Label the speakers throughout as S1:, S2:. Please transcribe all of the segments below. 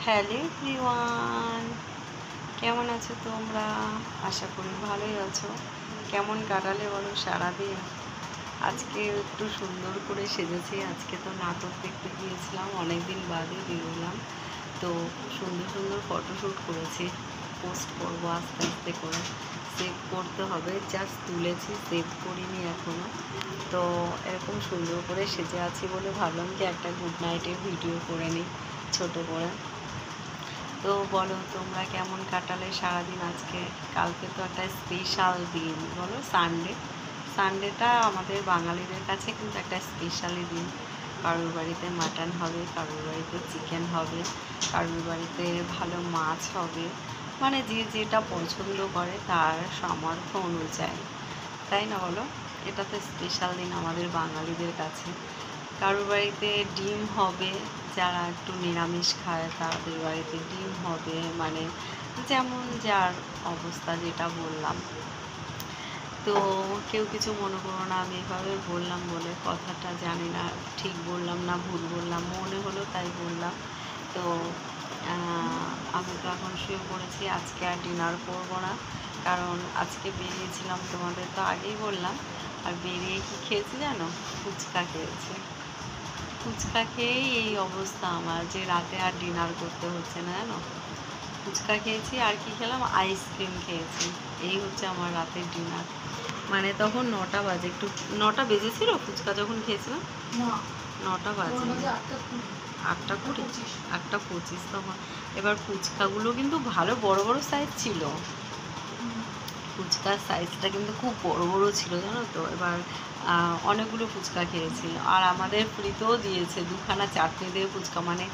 S1: Hello everyone, কেমন আছো তোমরা? আশা করি ভালোই আছো। কেমন কাটালে বলো সারাদিন? আজকে একটু সুন্দর করে সেজেছি। আজকে তো নাটক দেখতে গিয়েছিলাম, অনেক দিন বাদে বেরোলাম। তো সুন্দর সুন্দর ফটোশ্যুট করেছি, পোস্ট করবো আস্তে আস্তে করে। সেভ করতে হবে, জাস্ট তুলেছি, সেভ করিনি এখনও। তো এরকম সুন্দর করে সেজে আছি বলে ভাবলাম কি একটা গুড নাইটের ভিডিও করে নিই ছোটো করে। তো বলো তোমরা কেমন কাটালে সারাদিন আজকে? কালকে তো একটা স্পেশাল দিন, বলো সানডে। সানডেটা আমাদের বাঙালিদের কাছে কিন্তু একটা স্পেশালই দিন। কারোর বাড়িতে মাটন হবে, কারোর বাড়িতে চিকেন হবে, কারোর বাড়িতে ভালো মাছ হবে, মানে যে যেটা পছন্দ করে তার সামর্থ্য অনুযায়ী, তাই না বলো? এটা তো স্পেশাল দিন আমাদের বাঙালিদের কাছে। কারোর বাড়িতে ডিম হবে, যারা একটু নিরামিষ খায় তাদের বাড়িতে ডিম হবে, মানে যেমন যার অবস্থা যেটা বললাম। তো কেউ কিছু মনে করো না, আমি এভাবে বললাম বলে কথাটা, জানি না ঠিক বললাম না ভুল বললাম, মনে হলো তাই বললাম। তো আমি তো এখন শুয়ে পড়েছি, আজকে আর ডিনার করবো না, কারণ আজকে বেরিয়েছিলাম, তোমাদের তো আগেই বললাম। আর বেরিয়ে কি খেয়েছি জানো? ফুচকা খেয়েছি। ফুচকা খেয়েই এই অবস্থা আমার, যে রাতে আর ডিনার করতে হচ্ছে না জানো। ফুচকা খেয়েছি, আর কি খেলাম, আইসক্রিম খেয়েছি। এই হচ্ছে আমার রাতের ডিনার। মানে তখন 9টা বাজে, একটু 9টা বেজেছিল ফুচকা যখন খেয়েছিলাম। 9টা বাজে, 8টা 20, 8টা 25 তখন। এবার ফুচকাগুলো কিন্তু ভালো বড় বড় সাইজ ছিল, ফুচকার সাইজটা কিন্তু খুব বড় বড় ছিল জানো তো। এবার অনেকগুলো ফুচকা খেয়েছিল, আর আমাদের ফ্রিতেও দিয়েছে 2খানা চাটনি দিয়ে ফুচকা। মানে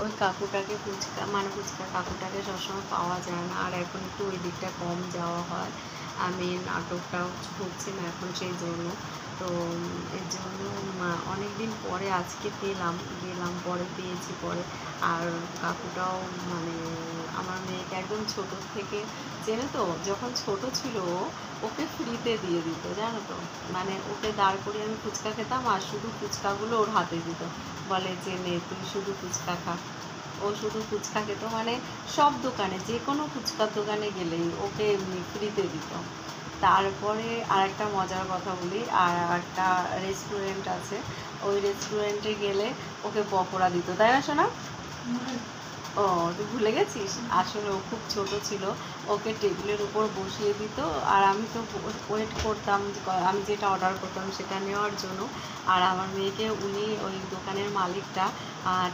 S1: ওই কাকুটাকে ফুচকা, মানে ফুচকা কাকুটাকে সবসময় পাওয়া যায় না, আর এখন একটু ওই দিকটা কম যাওয়া হয়। আমি নাটকটাও হচ্ছে না এখন, সেই জন্য। তো এর জন্য অনেক দিন পরে আজকে পেলাম, গেলাম পরে পেয়েছি পরে। আর কাকুটাও মানে আমার মেয়েকে একদম ছোটো থেকে চেনে তো, যখন ছোট ছিল ওকে ফ্রিতে দিয়ে দিত জানো তো। মানে ওকে দাঁড় করিয়ে আমি ফুচকা খেতাম, আর শুধু ফুচকাগুলো ওর হাতে দিত, বলে যে নে তুই শুধু ফুচকা খা। ও শুধু ফুচকা খেত, মানে সব দোকানে, যে কোনো ফুচকার দোকানে গেলেই ওকে এমনি ফ্রিতে দিত। তারপরে আর একটা মজার কথা বলি, আর একটা রেস্টুরেন্ট আছে, ওই রেস্টুরেন্টে গেলে ওকে পকোড়া দিত, তাই না শোনা? ও, তুই ভুলে গেছিস? আসলে ও খুব ছোট ছিল, ওকে টেবিলের উপর বসিয়ে দিত, আর আমি তো ওয়েট করতাম, আমি যেটা অর্ডার করতাম সেটা নেওয়ার জন্য। আর আমার মেয়েকে উনি, ওই দোকানের মালিকটা,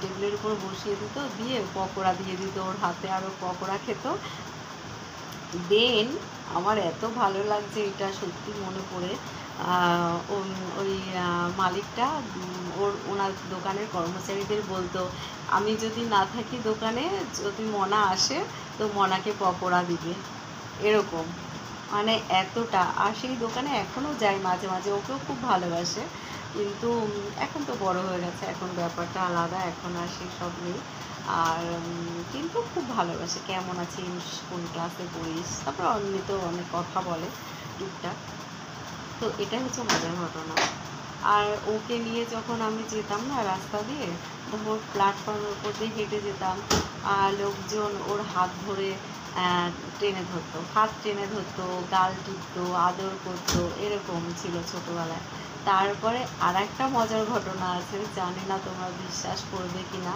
S1: টেবিলের উপর বসিয়ে দিত, দিয়ে পকোড়া দিয়ে দিত ওর হাতে, আর ও পকোড়া খেত। দেন আমার এত ভালো লাগছে এটা সত্যি মনে পড়ে। ওই মালিকটা ওনার দোকানের কর্মচারীদের বলতো, আমি যদি না থাকি দোকানে, যদি মনা আসে তো মনাকে পকোড়া দিবে, এরকম। মানে এতটা, আর সেই দোকানে এখনও যায় মাঝে মাঝে, ওকেও খুব ভালোবাসে। কিন্তু এখন তো বড় হয়ে গেছে, এখন ব্যাপারটা আলাদা, এখন আর সেসব নেই। আর কিন্তু খুব ভালোবাসে, কেমন আছিস, কোন ক্লাসে পড়িস, তারপর এমনিতেও অনেক কথা বলে টুকটাক। তো এটাই হচ্ছে মজার ঘটনা। আর ওকে নিয়ে যখন আমি যেতাম না রাস্তা দিয়ে, তখন প্ল্যাটফর্মের উপর দিয়ে হেঁটে যেতাম, আর লোকজন ওর হাত ধরে টেনে ধরতো, হাত টেনে ধরতো, গাল টিপতো, আদর করতো, এরকম ছিল ছোটোবেলায়। তারপরে আর একটা মজার ঘটনা আছে, জানি না তোমরা বিশ্বাস করবে কি না।